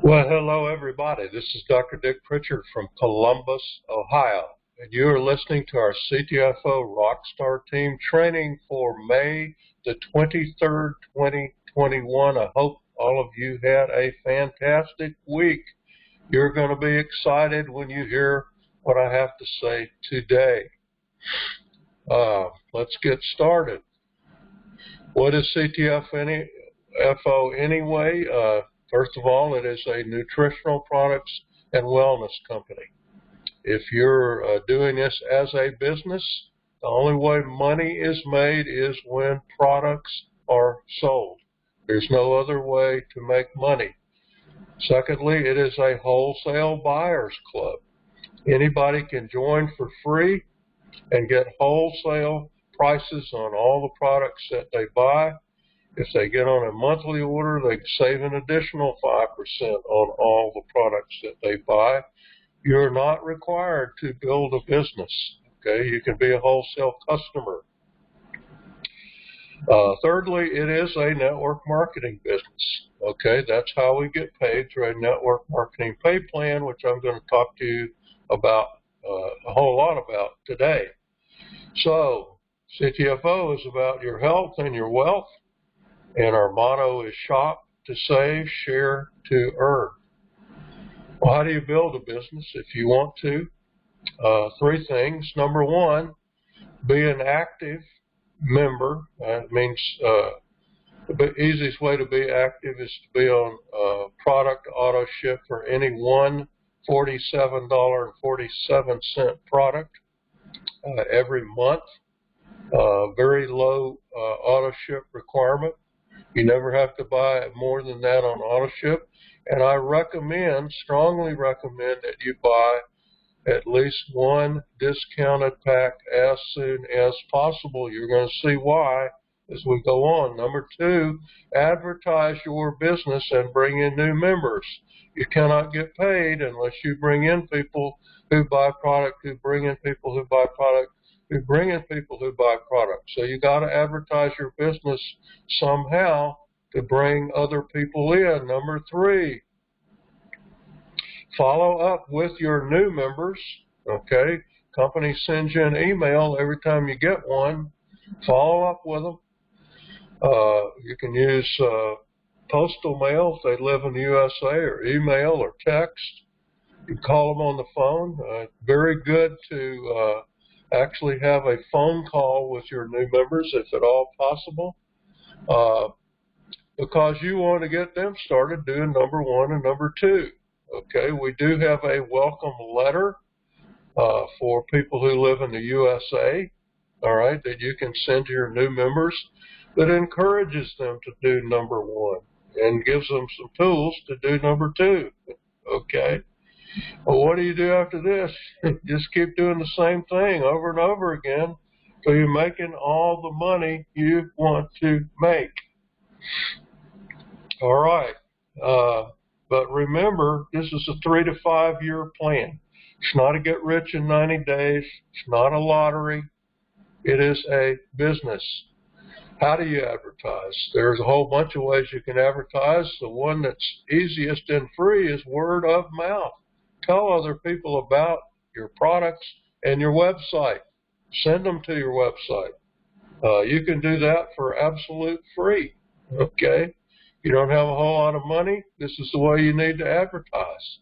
Well, hello, everybody. This is Dr. Dick Pritchard from Columbus, Ohio, and you are listening to our CTFO Rockstar Team training for May the 23rd, 2021. I hope all of you had a fantastic week. You're going to be excited when you hear what I have to say today. Let's get started. What is CTFO anyway? First of all, it is a nutritional products and wellness company. If you're doing this as a business, the only way money is made is when products are sold. There's no other way to make money. Secondly, it is a wholesale buyers club. Anybody can join for free and get wholesale prices on all the products that they buy. If they get on a monthly order, they save an additional 5% on all the products that they buy. You're not required to build a business. Okay, you can be a wholesale customer. Thirdly, it is a network marketing business. Okay, that's how we get paid, through a network marketing pay plan, which I'm going to talk to you about a whole lot about today. So, CTFO is about your health and your wealth. And our motto is shop to save, share to earn. Well, how do you build a business if you want to? Three things. Number one, be an active member. That means the easiest way to be active is to be on product auto ship for any one $47.47 product every month. Very low auto ship requirement. You never have to buy more than that on auto ship. And I strongly recommend that you buy at least one discounted pack as soon as possible. You're going to see why as we go on. Number two, advertise your business and bring in new members. You cannot get paid unless you bring in people who buy product, who bring in people who buy product, who bring in people who buy products. So you got to advertise your business somehow to bring other people in. Number three, follow up with your new members. Okay, company sends you an email every time you get one. Follow up with them. You can use postal mail if they live in the USA, or email or text. You can call them on the phone. Very good to actually have a phone call with your new members, if at all possible, because you want to get them started doing number one and number two. Okay, we do have a welcome letter for people who live in the USA, all right, that you can send to your new members that encourages them to do number one and gives them some tools to do number two. Okay. Well, what do you do after this? Just keep doing the same thing over and over again until you're making all the money you want to make. All right. But remember, this is a 3 to 5 year plan. It's not a get rich in 90 days. It's not a lottery. It is a business. How do you advertise? There's a whole bunch of ways you can advertise. The one that's easiest and free is word of mouth. Tell other people about your products and your website. Send them to your website. You can do that for absolute free. Okay? You don't have a whole lot of money. This is the way you need to advertise.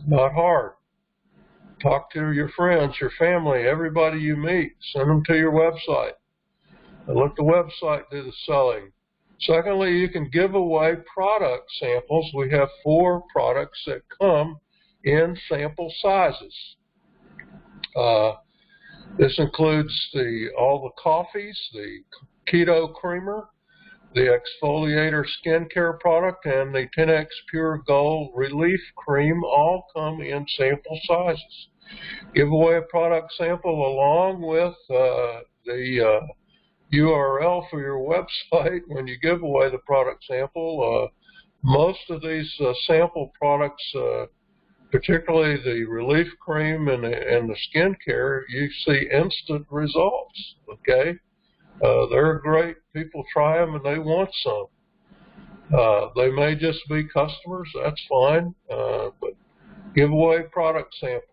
Not hard. Talk to your friends, your family, everybody you meet. Send them to your website. And let the website do the selling. Secondly, you can give away product samples. We have 4 products that come in sample sizes. This includes all the coffees, the keto creamer, the exfoliator skincare product, and the 10X Pure Gold Relief Cream. All come in sample sizes. Give away a product sample along with the URL for your website when you give away the product sample. Most of these sample products, particularly the relief cream and the skincare, you see instant results. Okay, they're great. People try them and they want some. They may just be customers, that's fine, but give away product samples.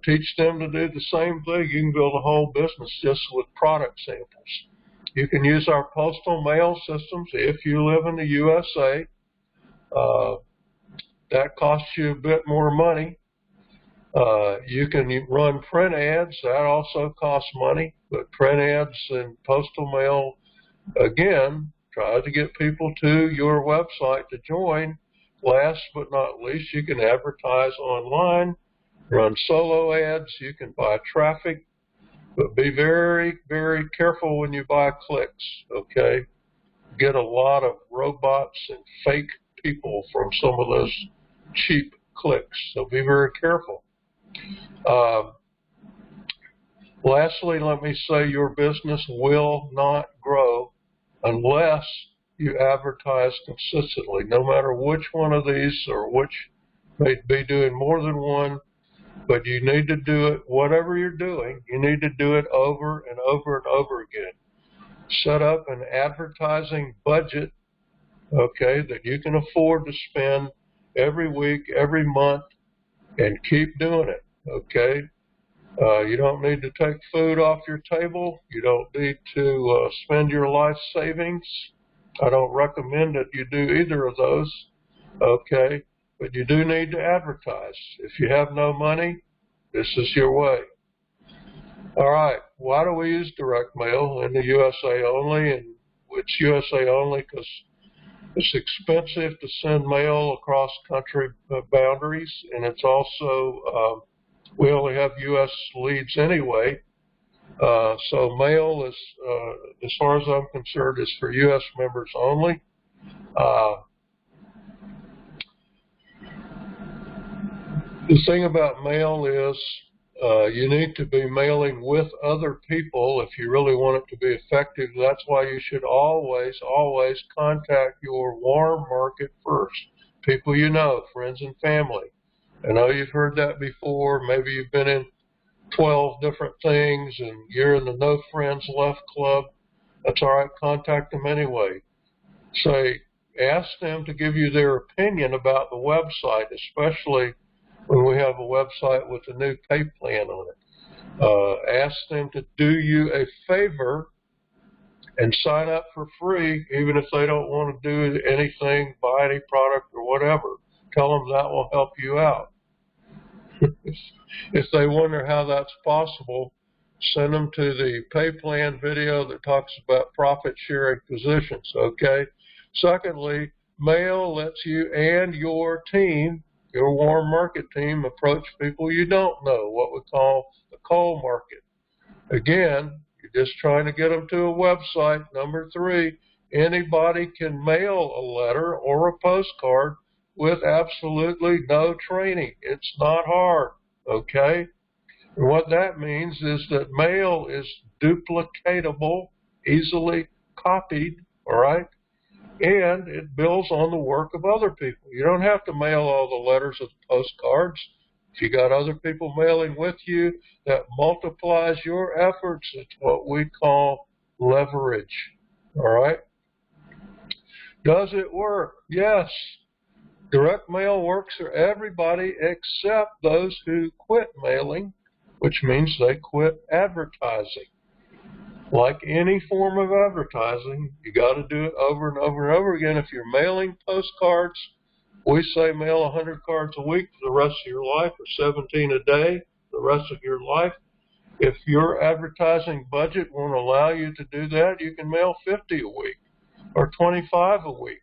Teach them to do the same thing. You can build a whole business just with product samples. You can use our postal mail systems if you live in the USA. That costs you a bit more money. You can run print ads. That also costs money. But print ads and postal mail, again, try to get people to your website to join. Last but not least, you can advertise online, run solo ads. You can buy traffic. But be very, very careful when you buy clicks, okay? Get a lot of robots and fake people from some of those cheap clicks, so be very careful. Lastly, let me say your business will not grow unless you advertise consistently, no matter which one of these or which may be doing more than one. But you need to do it, whatever you're doing, you need to do it over and over and over again. Set up an advertising budget, okay, that you can afford to spend every week, every month, and keep doing it, okay? You don't need to take food off your table. You don't need to spend your life savings. I don't recommend that you do either of those, okay? But you do need to advertise. If you have no money, this is your way. All right, why do we use direct mail in the USA only? And it's USA only because it's expensive to send mail across country boundaries, and it's also, we only have U.S. leads anyway. So mail is, as far as I'm concerned, is for U.S. members only. The thing about mail is you need to be mailing with other people if you really want it to be effective. That's why you should always, always contact your warm market first. People you know, friends and family. I know you've heard that before. Maybe you've been in 12 different things and you're in the no friends left club. That's all right. Contact them anyway. Ask them to give you their opinion about the website, especially when we have a website with a new pay plan on it. Ask them to do you a favor and sign up for free, even if they don't want to do anything, buy any product or whatever. Tell them that will help you out. If they wonder how that's possible, send them to the pay plan video that talks about profit sharing positions, okay? Secondly, mail lets you and your team, your warm market team, approach people you don't know, what we call the cold market. Again, you're just trying to get them to a website. Number 3, anybody can mail a letter or a postcard with absolutely no training. It's not hard, okay? And what that means is that mail is duplicatable, easily copied, all right? And it builds on the work of other people. You don't have to mail all the letters of the postcards. If you got other people mailing with you, that multiplies your efforts. It's what we call leverage, all right? Does it work? Yes. Direct mail works for everybody except those who quit mailing, which means they quit advertising. Like any form of advertising, you got to do it over and over and over again. If you're mailing postcards, we say mail 100 cards a week for the rest of your life, or 17 a day for the rest of your life. If your advertising budget won't allow you to do that, you can mail 50 a week or 25 a week.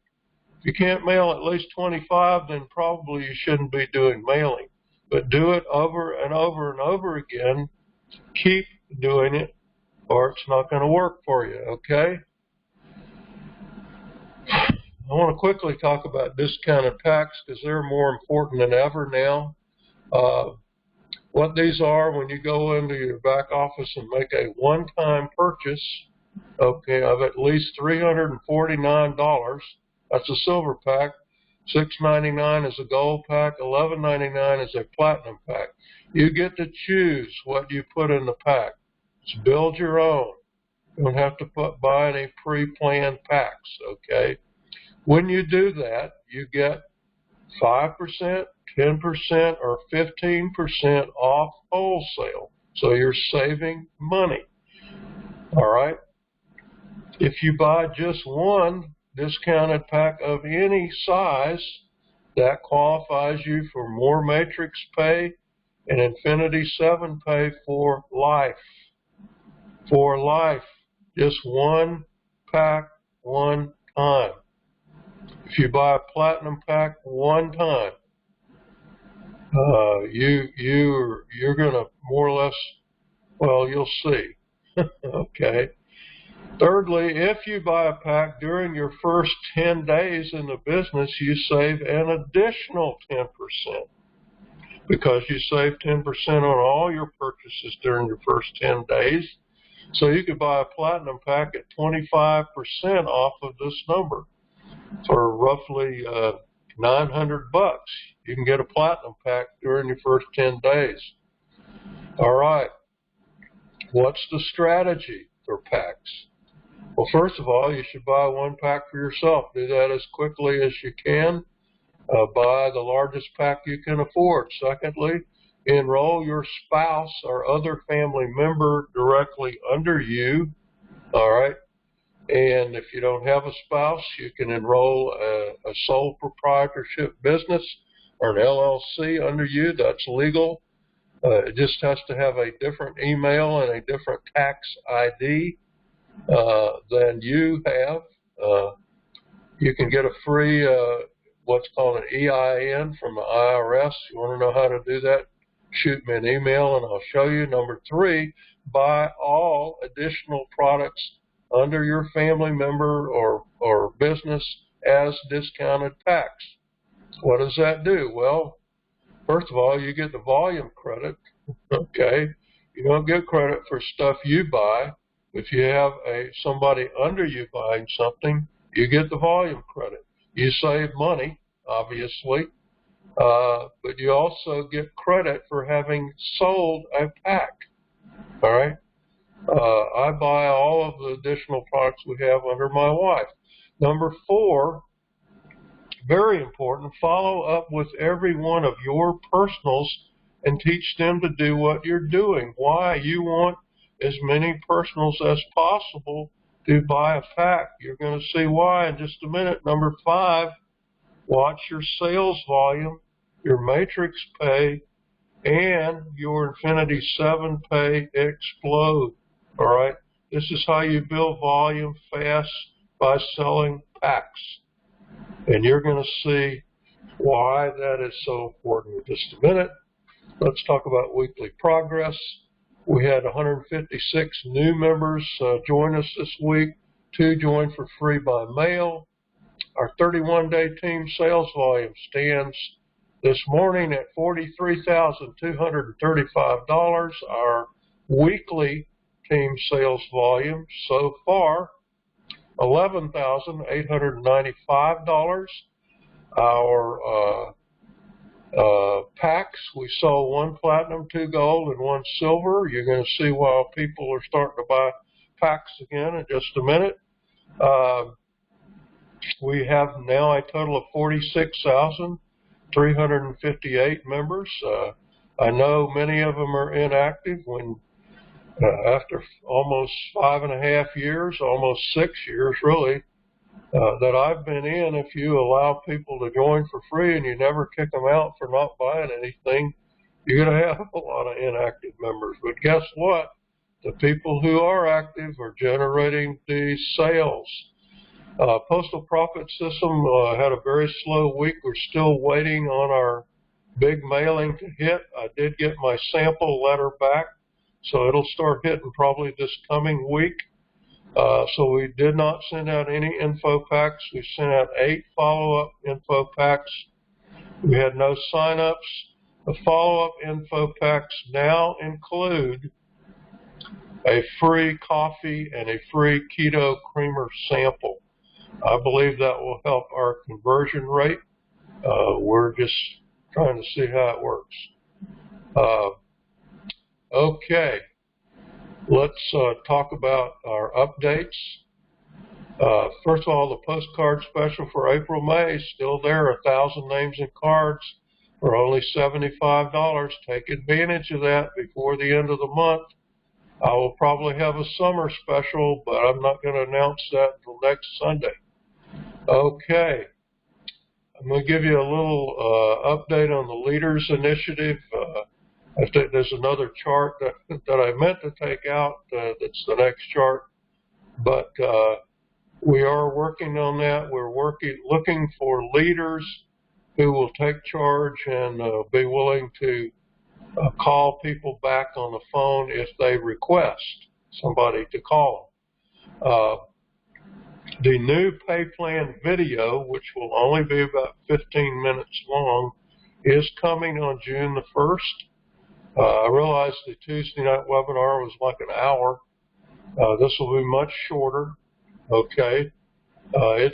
If you can't mail at least 25, then probably you shouldn't be doing mailing. But do it over and over and over again. Keep doing it, or it's not going to work for you, okay? I want to quickly talk about discounted packs because they're more important than ever now. What these are, when you go into your back office and make a one-time purchase, okay, of at least $349, that's a silver pack, $6.99 is a gold pack, $11.99 is a platinum pack. You get to choose what you put in the pack. Just build your own. You don't have to buy any pre-planned packs, okay? When you do that, you get 5%, 10%, or 15% off wholesale. So you're saving money. All right? If you buy just one discounted pack of any size, that qualifies you for more matrix pay and Infinity 7 pay for life. For life. Just one pack, one time. If you buy a platinum pack one time, you're gonna more or less, well, you'll see. Okay. Thirdly, if you buy a pack during your first 10 days in the business, you save an additional 10%, because you save 10% on all your purchases during your first 10 days. So you could buy a platinum pack at 25% off of this number. For roughly $900. You can get a platinum pack during your first 10 days. All right. What's the strategy for packs? Well, first of all, you should buy one pack for yourself. Do that as quickly as you can. Buy the largest pack you can afford. Secondly, enroll your spouse or other family member directly under you. All right. And if you don't have a spouse, you can enroll a sole proprietorship business or an LLC under you. That's legal. It just has to have a different email and a different tax ID than you have. You can get a free what's called an EIN from the IRS. You want to know how to do that? Shoot me an email and I'll show you. Number 3, buy all additional products under your family member or business as discounted packs. What does that do? Well, first of all, you get the volume credit, okay? You don't get credit for stuff you buy. If you have somebody under you buying something, you get the volume credit. You save money, obviously, but you also get credit for having sold a pack, all right? I buy all of the additional products we have under my wife. Number 4, very important, follow up with every one of your personals and teach them to do what you're doing. Why? You want as many personals as possible to buy a pack. You're going to see why in just a minute. Number 5, watch your sales volume, your matrix pay, and your Infinity 7 pay explode. All right, this is how you build volume fast, by selling packs. And you're going to see why that is so important in just a minute. Let's talk about weekly progress. We had 156 new members join us this week. 2 joined for free by mail. Our 31-day team sales volume stands this morning at $43,235. Our weekly team sales volume so far, $11,895. Our packs, we sold 1 platinum, 2 gold, and 1 silver. You're going to see why people are starting to buy packs again in just a minute. We have now a total of 46,358 members. I know many of them are inactive when after almost 5.5 years, almost 6 years really, that I've been in. If you allow people to join for free and you never kick them out for not buying anything, you're going to have a lot of inactive members. But guess what? The people who are active are generating these sales. Postal Profit System had a very slow week. We're still waiting on our big mailing to hit. I did get my sample letter back, so it'll start hitting probably this coming week. So we did not send out any info packs. We sent out 8 follow-up info packs. We had no sign-ups. The follow-up info packs now include a free coffee and a free keto creamer sample. I believe that will help our conversion rate. We're just trying to see how it works. Okay, let's talk about our updates. First of all, the postcard special for April, May is still there, 1,000 names and cards for only $75. Take advantage of that before the end of the month. I will probably have a summer special, but I'm not going to announce that until next Sunday. Okay. I'm going to give you a little update on the Leaders Initiative. I think there's another chart that I meant to take out. That's the next chart. But we are working on that. We're looking for leaders who will take charge and be willing to call people back on the phone if they request somebody to call them. The new pay plan video, which will only be about 15 minutes long, is coming on June the 1st. I realized the Tuesday night webinar was like an hour. This will be much shorter. Okay. The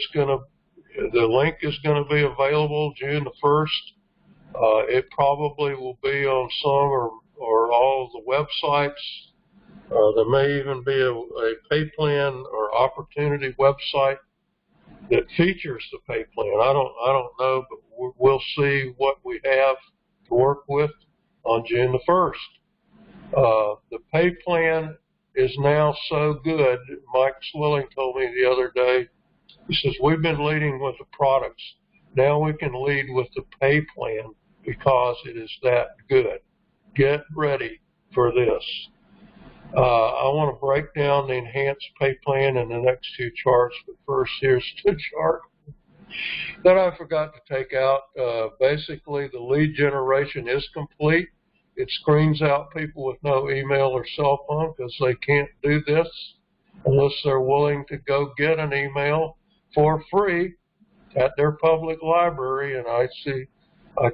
link is going to be available June the 1st. It probably will be on some or all of the websites. There may even be a pay plan or opportunity website that features the pay plan. I don't know, but we'll see what we have to work with on June the 1st. The pay plan is now so good. Mike Swilling told me the other day, he says, we've been leading with the products. Now we can lead with the pay plan because it is that good. Get ready for this. I want to break down the enhanced pay plan in the next two charts, but first here's the chart that I forgot to take out. Basically, the lead generation is complete. It screens out people with no email or cell phone because they can't do this unless they're willing to go get an email for free at their public library. And I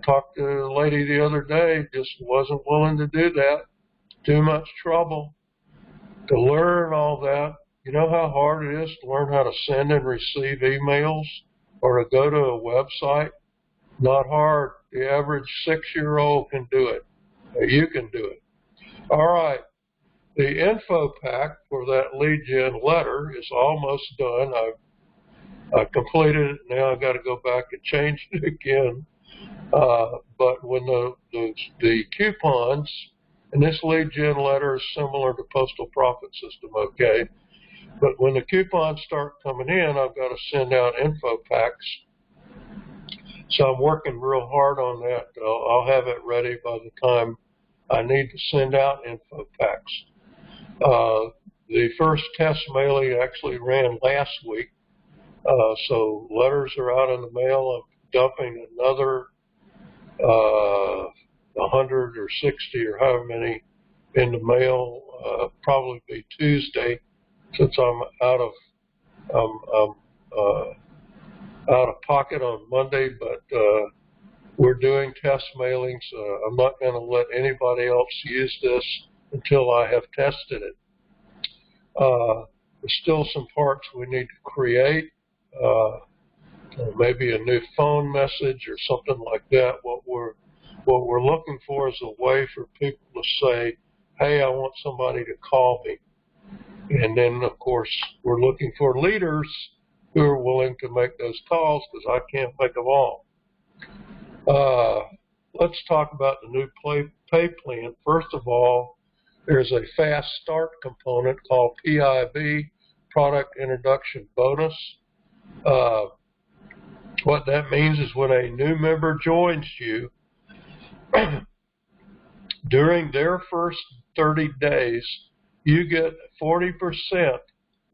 talked to a lady the other day, just wasn't willing to do that. Too much trouble to learn all that. You know how hard it is to learn how to send and receive emails or to go to a website? Not hard. The average 6-year-old can do it. You can do it. All right. The info pack for that lead gen letter is almost done. I've completed it. Now I've got to go back and change it again. But when the coupons, and this lead gen letter is similar to Postal Profit System, okay? But when the coupons start coming in, I've got to send out info packs. So I'm working real hard on that. I'll have it ready by the time I need to send out info packs. The first test mailing actually ran last week. So letters are out in the mail. I'm dumping another 100 or 60 or however many in the mail, probably be Tuesday, since I'm out of pocket on Monday. But we're doing test mailings. I'm not going to let anybody else use this until I have tested it. There's still some parts we need to create. Maybe a new phone message or something like that. What we're looking for is a way for people to say, hey, I want somebody to call me. And then, of course, we're looking for leaders who are willing to make those calls because I can't make them all. Let's talk about the new pay plan. First of all, there's a fast start component called PIB, Product Introduction Bonus. What that means is when a new member joins you, during their first 30 days, you get 40%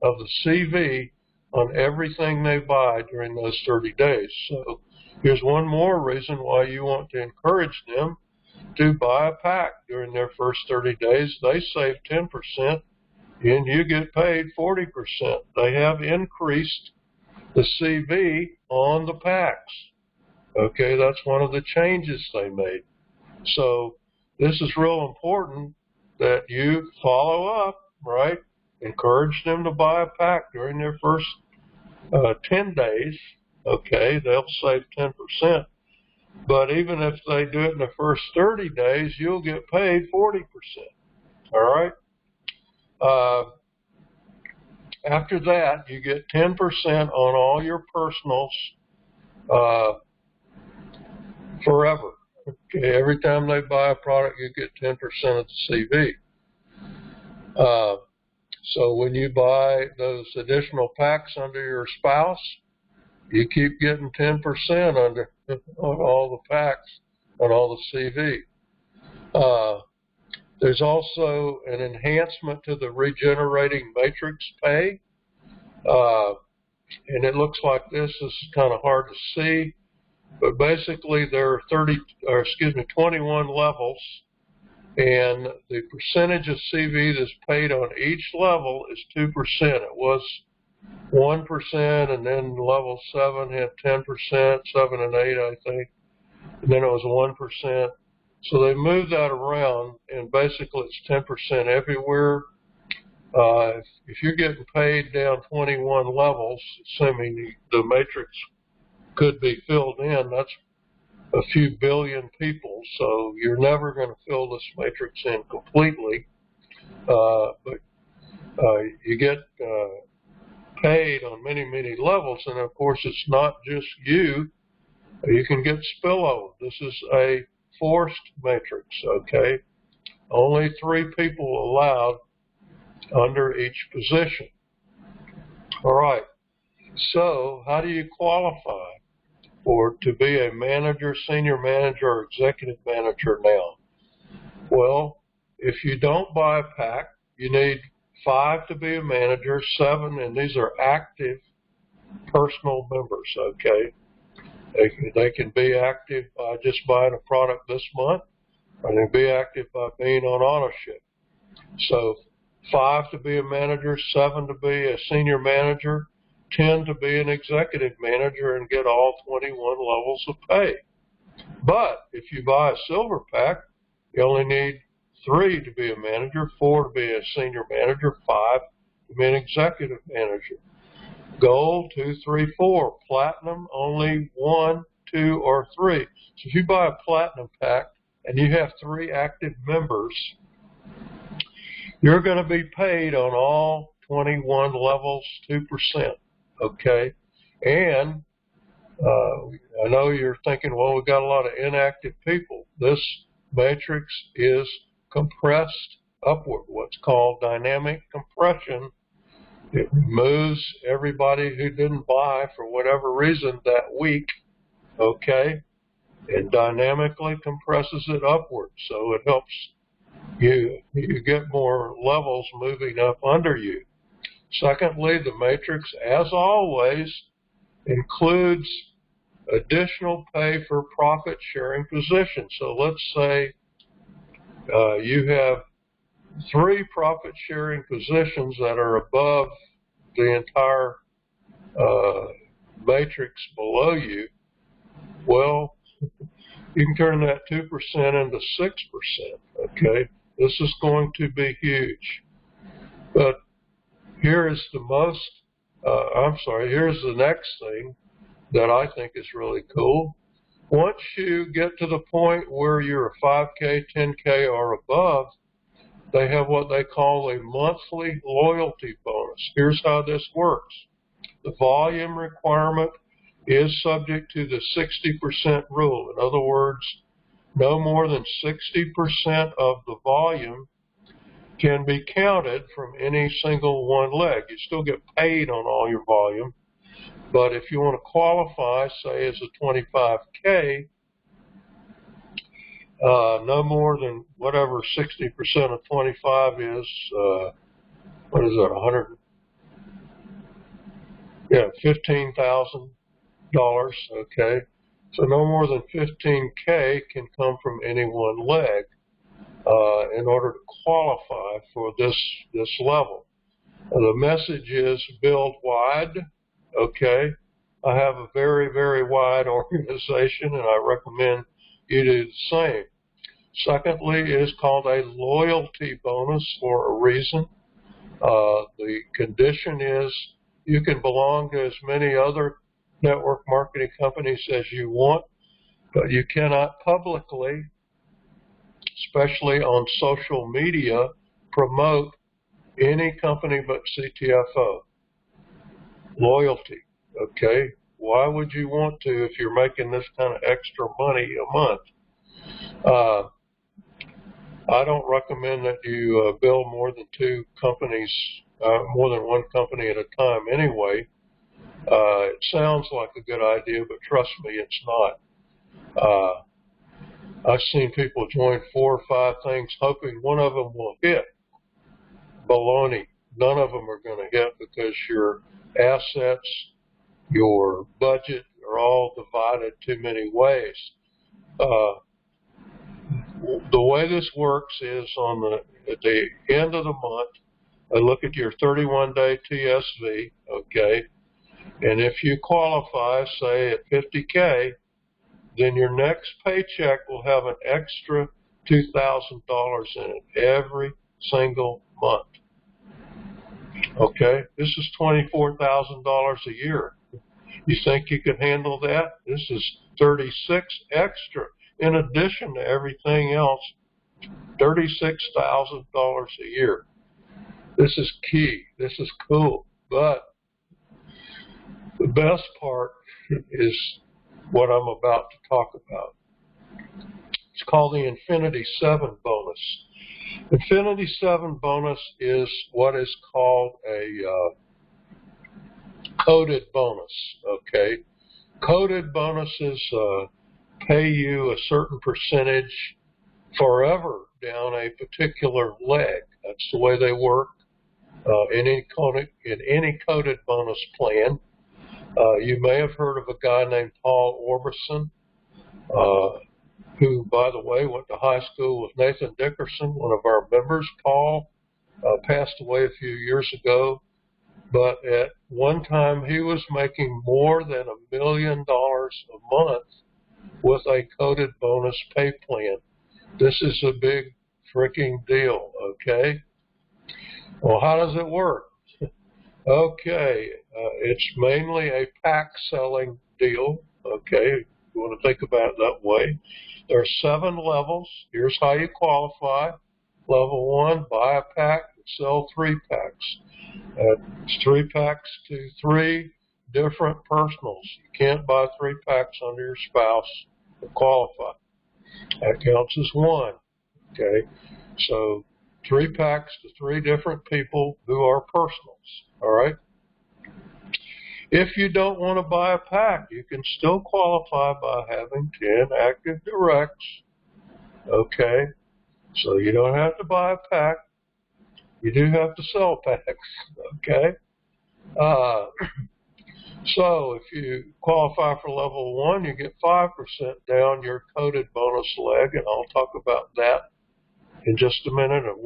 of the CV on everything they buy during those 30 days. So here's one more reason why you want to encourage them to buy a pack during their first 30 days. They save 10% and you get paid 40%. They have increased the CV on the packs. Okay, that's one of the changes they made. So this is real important that you follow up, right? Encourage them to buy a pack during their first 10 days. Okay, they'll save 10%. But even if they do it in the first 30 days, you'll get paid 40%. All right? After that, you get 10% on all your personals forever. Okay, every time they buy a product, you get 10% of the CV. So when you buy those additional packs under your spouse, you keep getting 10% on all the packs on all the CV. There's also an enhancement to the regenerating matrix pay, and it looks like this. This is kind of hard to see, but basically there are 21 levels, and the percentage of CV that's paid on each level is 2%. It was 1%, and then level 7 had 10%, 7 and 8, I think, and then it was 1%. So they moved that around, and basically it's 10% everywhere. If you're getting paid down 21 levels, assuming the matrix could be filled in, that's a few billion people, so you're never going to fill this matrix in completely. But you get paid on many, many levels, and of course it's not just you. You can get spillover. This is a forced matrix, okay? Only 3 people allowed under each position. All right, so how do you qualify to be a manager, senior manager, or executive manager now? Well, if you don't buy a pack, you need 5 to be a manager, 7, and these are active personal members, okay? They can be active by just buying a product this month, or they can be active by being on auto ship. So 5 to be a manager, 7 to be a senior manager, 10 to be an executive manager and get all 21 levels of pay. But if you buy a silver pack, you only need 3 to be a manager, 4 to be a senior manager, 5 to be an executive manager. Gold, 2, 3, 4. Platinum, only 1, 2, or 3. So if you buy a platinum pack and you have 3 active members, you're going to be paid on all 21 levels 2%, okay? And I know you're thinking, well, we've got a lot of inactive people. This matrix is compressed upward, what's called dynamic compression. It moves everybody who didn't buy for whatever reason that week, okay, and dynamically compresses it upward. So it helps you get more levels moving up under you. Secondly, the matrix, as always, includes additional pay for profit-sharing positions. So let's say you have 3 profit-sharing positions that are above the entire matrix below you. Well, you can turn that 2% into 6%, okay? This is going to be huge. But here is here's the next thing that I think is really cool. Once you get to the point where you're a 5K, 10K, or above, they have what they call a monthly loyalty bonus. Here's how this works. The volume requirement is subject to the 60% rule. In other words, no more than 60% of the volume can be counted from any single one leg. You still get paid on all your volume, but if you want to qualify, say as a 25K, no more than whatever 60% of 25 is, what is that, 100? Yeah, $15,000, okay? So no more than 15K can come from any one leg in order to qualify for this level. The message is build wide, okay? I have a very, very wide organization, and I recommend you do the same. Secondly, it is called a loyalty bonus for a reason. The condition is you can belong to as many other network marketing companies as you want, but you cannot publicly, especially on social media, promote any company but CTFO. Loyalty, okay? Why would you want to if you're making this kind of extra money a month? I don't recommend that you build more than two companies, more than one company at a time anyway. It sounds like a good idea, but trust me, it's not. I've seen people join 4 or 5 things hoping one of them will hit. Baloney. None of them are going to hit because your assets, your budget are all divided too many ways. The way this works is at the end of the month, I look at your 31-day TSV, okay, and if you qualify, say at 50K, then your next paycheck will have an extra $2,000 in it every single month. Okay, this is $24,000 a year. You think you can handle that? This is 36 extra in addition to everything else, $36,000 a year. This is key. This is cool. But the best part is what I'm about to talk about. It's called the Infinity 7 bonus. Infinity 7 bonus is what is called a coded bonus, okay? Coded bonuses pay you a certain percentage forever down a particular leg. That's the way they work in any coded bonus plan. You may have heard of a guy named Paul Orbison, who, by the way, went to high school with Nathan Dickerson, one of our members. Paul passed away a few years ago, but at one time he was making more than $1 million a month with a coded bonus pay plan. This is a big freaking deal, okay? Well, how does it work? Okay, it's mainly a pack selling deal, okay? You want to think about it that way. There are 7 levels. Here's how you qualify. Level 1, buy a pack and sell 3 packs. It's 3 packs to 3 different personals. You can't buy 3 packs under your spouse to qualify. That counts as 1, okay? So 3 packs to 3 different people who are personals, all right? If you don't want to buy a pack, you can still qualify by having 10 active directs, okay? So you don't have to buy a pack. You do have to sell packs, okay? So if you qualify for level 1, you get 5% down your coded bonus leg, and I'll talk about that in just a minute of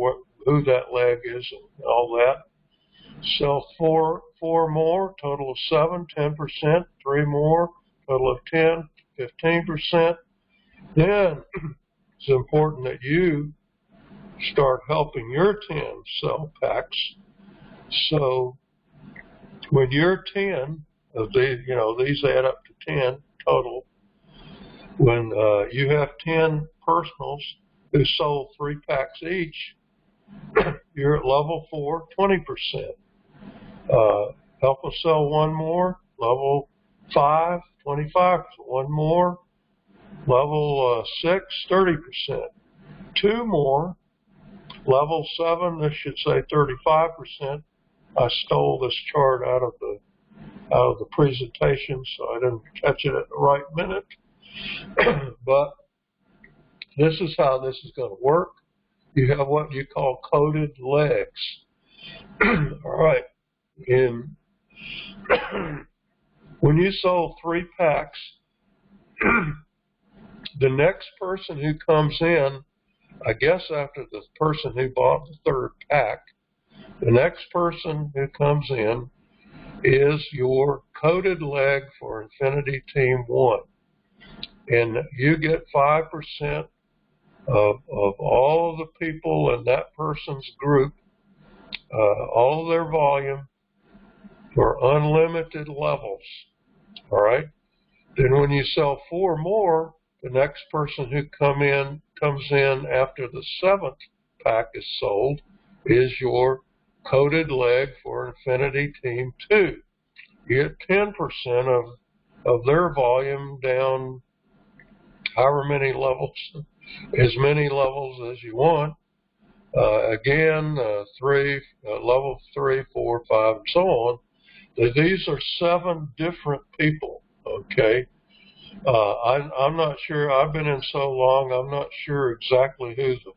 who that leg is and all that. Sell four more, total of 7, 10%, 3 more, total of 10, 15%. Then it's important that you start helping your 10 sell packs. So when you're 10 of these, these add up to 10 total. When you have 10 personals who sold 3 packs each, you're at level 4, 20%. Help us sell 1 more, level 5, 25%. 1 more, level 6, 30%. 2 more, level 7, this should say 35%. I stole this chart out of the presentation, so I didn't catch it at the right minute. But this is how this is going to work. You have what you call coded legs. All right. When you sold 3 packs, the next person who comes in, I guess after the person who bought the 3rd pack, the next person who comes in is your coded leg for Infinity Team 1. And you get 5% of all of the people in that person's group, all of their volume, for unlimited levels, all right? Then when you sell 4 more, the next person who comes in after the 7th pack is sold is your coded leg for Infinity Team 2. You get 10% of their volume down however many levels, as many levels as you want. Again, level 3, 4, 5, and so on. These are 7 different people, okay? I'm not sure, I've been in so long, I'm not sure exactly who the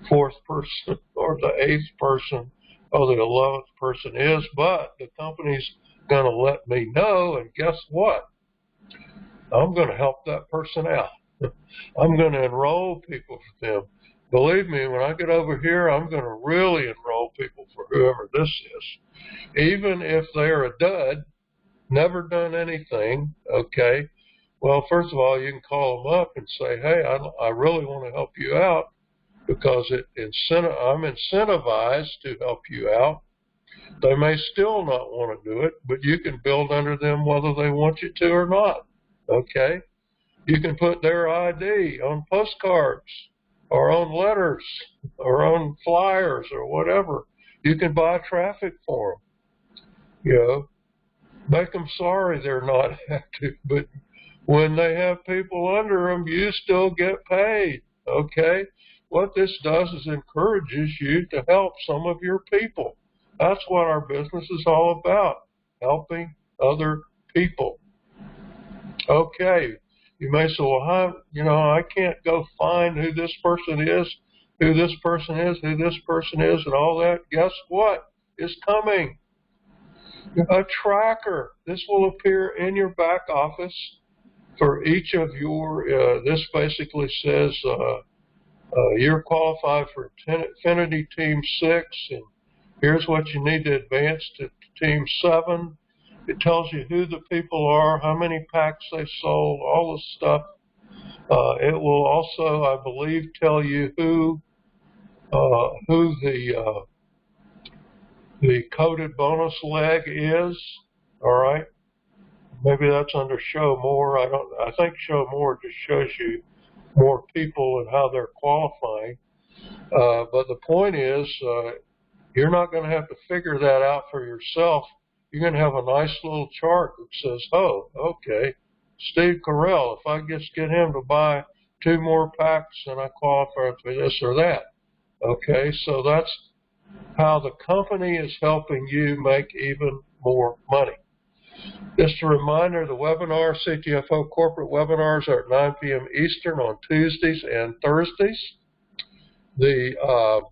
4th person or the 8th person or the 11th person is, but the company's going to let me know, and guess what? I'm going to help that person out. I'm going to enroll people for them. Believe me, when I get over here, I'm going to really enroll people for whoever this is. Even if they're a dud, never done anything, okay? Well, first of all, you can call them up and say, hey, I really want to help you out because I'm incentivized to help you out. They may still not want to do it, but you can build under them whether they want you to or not, okay? You can put their ID on postcards or on letters or on flyers or whatever. You can buy traffic for them, you know. Make them sorry they're not active, but when they have people under them, you still get paid, okay? What this does is encourages you to help some of your people. That's what our business is all about, helping other people. Okay, you may say, well, I can't go find who this person is, who this person is, who this person is, and all that. Guess what is coming? A tracker. This will appear in your back office for each of your, this basically says you're qualified for Affinity Team 6, and here's what you need to advance to Team 7. It tells you who the people are, how many packs they sold, all this stuff. It will also, I believe, tell you who the coded bonus leg is. All right, maybe that's under Show More. I think Show More just shows you more people and how they're qualifying. But the point is, you're not going to have to figure that out for yourself. You're going to have a nice little chart that says, oh, okay, Steve Carell, if I just get him to buy 2 more packs, then I qualify for this or that. Okay, so that's how the company is helping you make even more money. Just a reminder, the webinar, CTFO corporate webinars are at 9 p.m. Eastern on Tuesdays and Thursdays. Go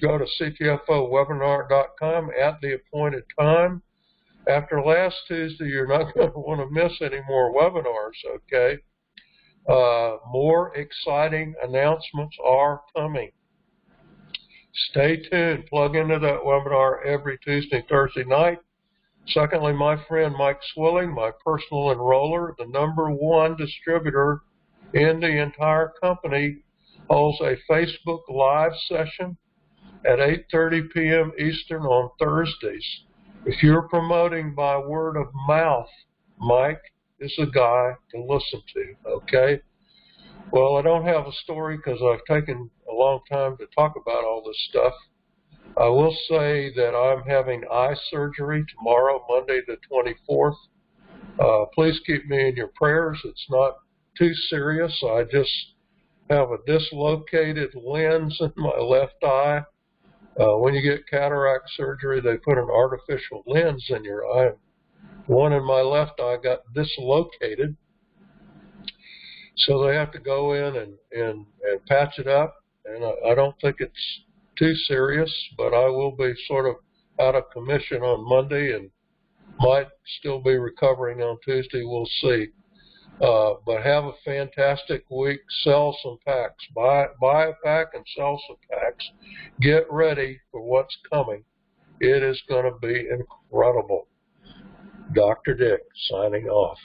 to ctfowebinar.com at the appointed time. After last Tuesday, you're not going to want to miss any more webinars, okay? More exciting announcements are coming. Stay tuned. Plug into that webinar every Tuesday and Thursday night. Secondly, my friend Mike Swilling, my personal enroller, the #1 distributor in the entire company, holds a Facebook Live session at 8:30 p.m. Eastern on Thursdays. If you're promoting by word of mouth, Mike is a guy to listen to, okay? Well, I don't have a story because I've taken a long time to talk about all this stuff. I will say that I'm having eye surgery tomorrow, Monday the 24th. Please keep me in your prayers. It's not too serious. I just have a dislocated lens in my left eye. When you get cataract surgery, they put an artificial lens in your eye. One in my left eye got dislocated, so they have to go in and patch it up. And I don't think it's too serious, but I will be sort of out of commission on Monday and might still be recovering on Tuesday. We'll see. But have a fantastic week. Sell some packs. Buy a pack and sell some packs. Get ready for what's coming. It is going to be incredible. Dr. Dick signing off.